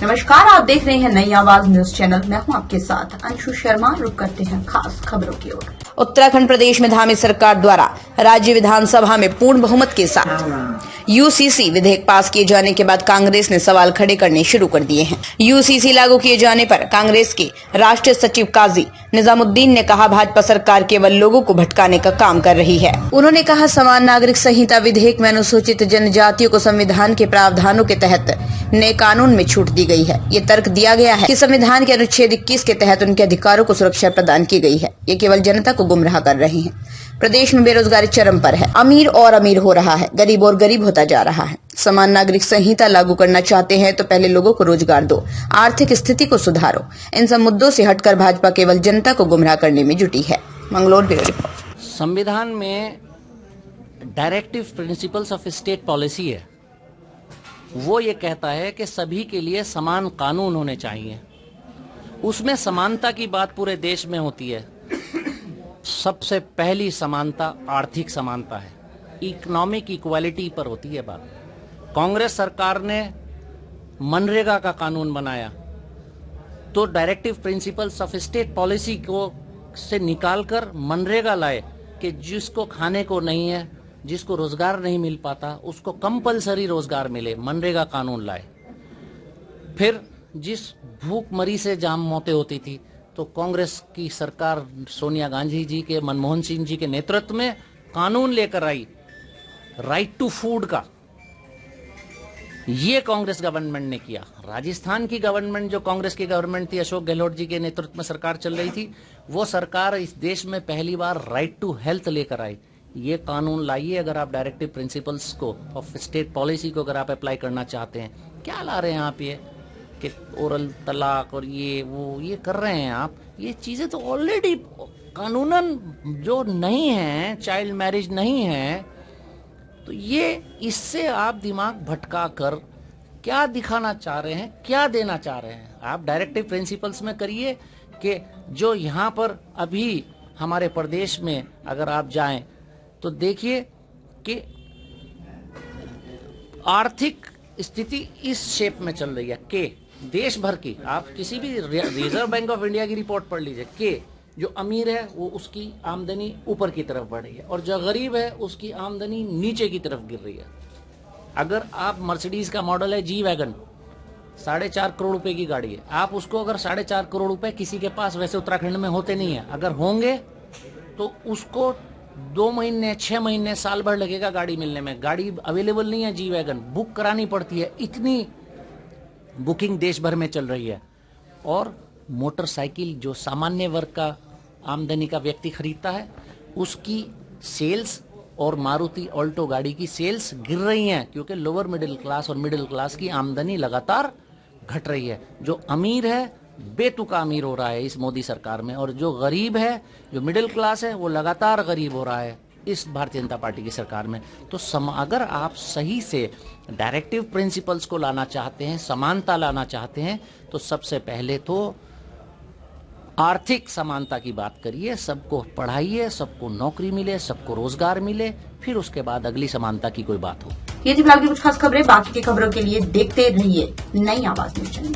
नमस्कार, आप देख रहे हैं नई आवाज न्यूज चैनल। मैं हूं आपके साथ अंशु शर्मा। रुक करते हैं खास खबरों की ओर। उत्तराखंड प्रदेश में धामी सरकार द्वारा राज्य विधानसभा में पूर्ण बहुमत के साथ यूसीसी विधेयक पास किए जाने के बाद कांग्रेस ने सवाल खड़े करने शुरू कर दिए हैं। यूसीसी लागू किए जाने पर कांग्रेस के राष्ट्रीय सचिव काजी निजामुद्दीन ने कहा, भाजपा सरकार केवल लोगों को भटकाने का काम कर रही है। उन्होंने कहा, समान नागरिक संहिता विधेयक में अनुसूचित जनजातियों को संविधान के प्रावधानों के तहत नए कानून में छूट दी गई है। ये तर्क दिया गया है कि संविधान के अनुच्छेद 21 के तहत उनके अधिकारों को सुरक्षा प्रदान की गई है। ये केवल जनता को गुमराह कर रहे हैं। प्रदेश में बेरोजगारी चरम पर है। अमीर और अमीर हो रहा है, गरीब और गरीब होता जा रहा है। समान नागरिक संहिता लागू करना चाहते हैं तो पहले लोगों को रोजगार दो, आर्थिक स्थिति को सुधारो। इन सब मुद्दों से हटकर भाजपा केवल जनता को गुमराह करने में जुटी है। Mangalore bureau report. संविधान में directive principles of state policy है। वो ये कहता है कि सभी के लिए समान कानून होने चाहिए। उसमें समानता की बात पूरे देश में होती है। सबसे पहली समानता आर्थिक समानता है, इकोनॉमिक इक्वालिटी पर होती है बात। कांग्रेस सरकार ने मनरेगा का कानून बनाया तो directive principles of state policy को से निकालकर मनरेगा लाए कि जिसको खाने को नहीं है, जिसको रोजगार नहीं मिल पाता, उसको कंपलसरी रोजगार मिले, मनरेगा कानून लाए। फिर जिस भूखमरी से जाम मौतें होती थी तो कांग्रेस की सरकार सोनिया गांधी जी के, मनमोहन सिंह जी के नेतृत्व में कानून लेकर आई राइट टू फूड का। ये कांग्रेस गवर्नमेंट ने किया। राजस्थान की गवर्नमेंट, जो कांग्रेस की गवर्नमेंट थी, अशोक गहलोत जी के नेतृत्व में सरकार चल रही थी, वो सरकार इस देश में पहली बार राइट टू हेल्थ लेकर आई। ये कानून लाइए अगर आप डायरेक्टिव प्रिंसिपल्स को ऑफ स्टेट पॉलिसी को अगर आप अप्लाई करना चाहते हैं। क्या ला रहे हैं आप ये कि ओरल तलाक और ये कर रहे हैं आप। ये चीजें तो ऑलरेडी कानूनन जो नहीं है, चाइल्ड मैरिज नहीं है, तो ये इससे आप दिमाग भटका कर क्या दिखाना चाह रहे हैं, क्या देना चाह रहे हैं। आप डायरेक्टिव प्रिंसिपल्स में करिए कि जो यहाँ पर अभी हमारे प्रदेश में अगर आप जाएं तो देखिए कि आर्थिक स्थिति इस शेप में चल रही है कि देश भर की, आप किसी भी रिजर्व बैंक ऑफ इंडिया की रिपोर्ट पढ़ लीजिए कि जो अमीर है वो उसकी आमदनी ऊपर की तरफ बढ़ रही है और जो गरीब है उसकी आमदनी नीचे की तरफ गिर रही है। अगर आप मर्सिडीज का मॉडल है जी वैगन, 4.5 करोड़ रुपए की गाड़ी है, आप उसको अगर 4.5 करोड़ रुपए किसी के पास, वैसे उत्तराखंड में होते नहीं है, अगर होंगे तो उसको 2 महीने, 6 महीने, साल भर लगेगा गाड़ी मिलने में। गाड़ी अवेलेबल नहीं है जी वैगन, बुक करानी पड़ती है। इतनी बुकिंग देश भर में चल रही है। और मोटरसाइकिल जो सामान्य वर्ग का आमदनी का व्यक्ति खरीदता है, उसकी सेल्स और मारुति ऑल्टो गाड़ी की सेल्स गिर रही हैं क्योंकि लोअर मिडिल क्लास और मिडिल क्लास की आमदनी लगातार घट रही है। जो अमीर है बेतुका अमीर हो रहा है इस मोदी सरकार में, और जो गरीब है, जो मिडिल क्लास है, वो लगातार गरीब हो रहा है इस भारतीय जनता पार्टी की सरकार में। तो अगर आप सही से डायरेक्टिव प्रिंसिपल्स को लाना चाहते हैं, समानता लाना चाहते हैं, तो सबसे पहले तो आर्थिक समानता की बात करिए। सबको पढ़ाइए, सबको नौकरी मिले, सबको रोजगार मिले, फिर उसके बाद अगली समानता की कोई बात हो। ये थी फिलहाल की कुछ खास खबरें। बाकी की खबरों के लिए देखते रहिए नई आवाज न्यूज चैनल।